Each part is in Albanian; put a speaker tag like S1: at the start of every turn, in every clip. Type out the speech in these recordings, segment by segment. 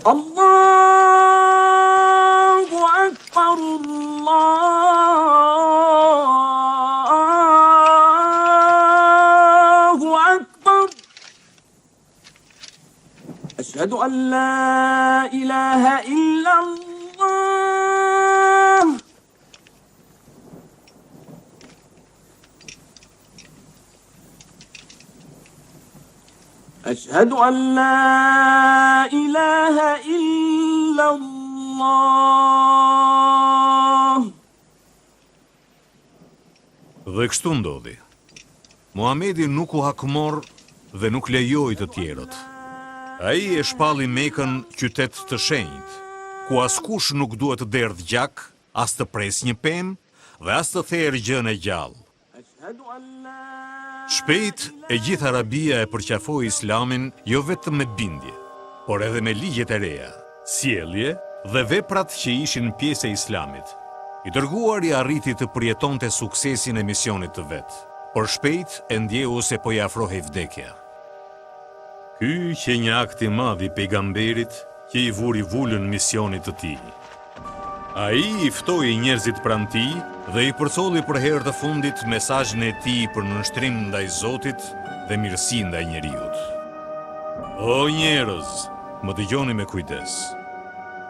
S1: Allahu Akbar, Allahu Akbar. Ashhadu an la ilaha illa Allah. أشهد أن لا إله إلا الله.
S2: Dhe kështu ndodhi. Muhamedi nuk u hakmor dhe nuk lejoi të tjerët. Ai e shpalli Mekën qytet të shenjtë, ku askush nuk duhet të derdh gjak, as të pres një pemë dhe as të therrë gjën e gjallë. Shpejt e gjithë Arabia e përqafoi Islamin jo vetëm me bindje, por edhe me ligjet e reja, sjellje dhe veprat që ishin pjesë e Islamit. I dërguari arriti të përjetonte suksesin e misionit të vet, por shpejt e ndjehu se po i afrohej vdekja. Ky që një akt i madh i pejgamberit që i vuri vulën misionit të tij. Ai i ftoi njerëzit pranë tij dhe i përcolli për herë të fundit mesazhin e tij për nënshtrim ndaj Zotit dhe mirësi ndaj njeriut. O njerëz, më dëgjoni me kujdes.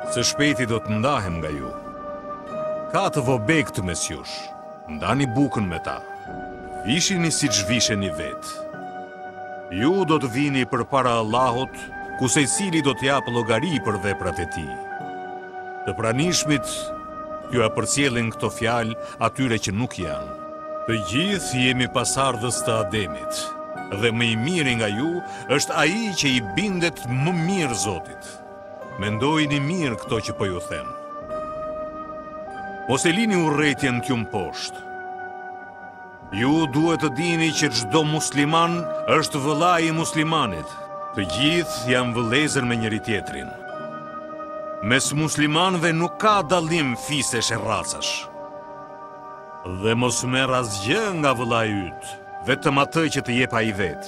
S2: Së shpejti do të ndahem nga ju. Ka të vobek të mes jush, ndani bukën me ta. Ishini siç visheni vetë. Ju do të vini përpara Allahut, ku secili do të japë llogari për veprat e tij. Të pranishmit, ju a përcjellin këto fjalë atyre që nuk janë. Të gjithë jemi pasardhës të Ademit, dhe më i miri nga ju është ai që i bindet më mirë Zotit. Mendojini mirë këto që po ju them. Mos e lini urrëtitjen t'ju poshtë. Ju duhet të dini që çdo musliman është vëllai i muslimanit. Të gjithë janë vëllezër me njëri tjetrin. Mes muslimanëve nuk ka dallim fisesh e racash. Dhe mos merr asgjë nga vëllai yt, vetëm atë që të jep ai vet.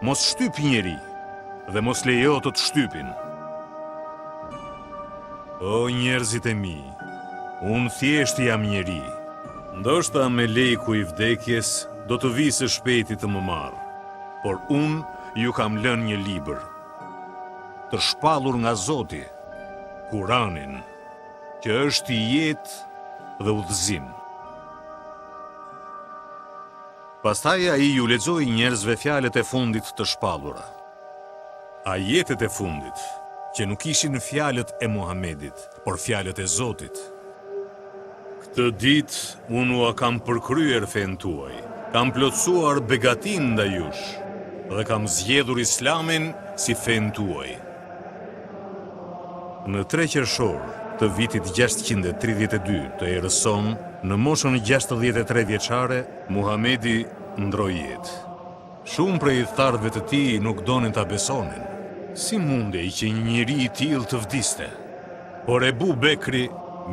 S2: Mos shtyp njeri dhe mos lejo të të shtypin. O njerëzit e mi, unë thjesht jam njeri. Ndoshta me leku i vdekjes do të vi së shpejti të më marr, por unë ju kam lënë një libër të shpallur nga Zoti, Kuranin, që është i jetë dhe udhëzim. Pastaj ai ju lexoi njerëzve fjalët e fundit të shpallura. Ajetet e fundit, që nuk ishin fjalët e Muhamedit, por fjalët e Zotit. Këtë ditë unë ua kam përkryer fen tuaj, kam plotësuar begatin ndaj jush dhe kam zgjedhur Islamin si fen tuaj. Në 3 qershor të vitit 632 të erës sonë, në moshën 63 vjeçare, Muhamedi ndroi jetë. Shumë prej tharëve të tij nuk donin ta besonin. Si mundej që një njeri i tillë të vdiste? Por Ebu Bekri,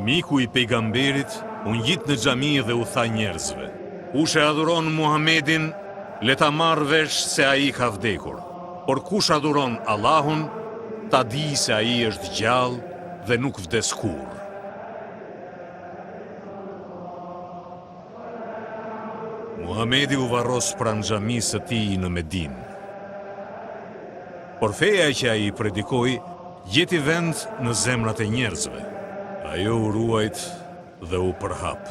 S2: miku i pejgamberit, u ngjit në xhami dhe u tha njerëzve: "Kush e adhuron Muhamedin, le ta marrë vesh se ai ka vdekur. Por kush adhuron Allahun, ta di se ai është gjallë dhe nuk vdes kurrë." Muhamedi u varros pranë xhamisë së tij në Medinë. Por feja që ai predikoi gjeti vend në zemrat e njerëzve. Ajo u ruajt dhe u përhap.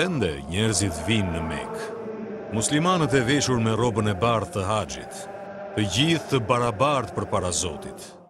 S2: Ende njerëzit vinë në Mekë. Muslimanët e veshur me robën e bardhë të haxhit, të gjithë të barabartë përpara Zotit.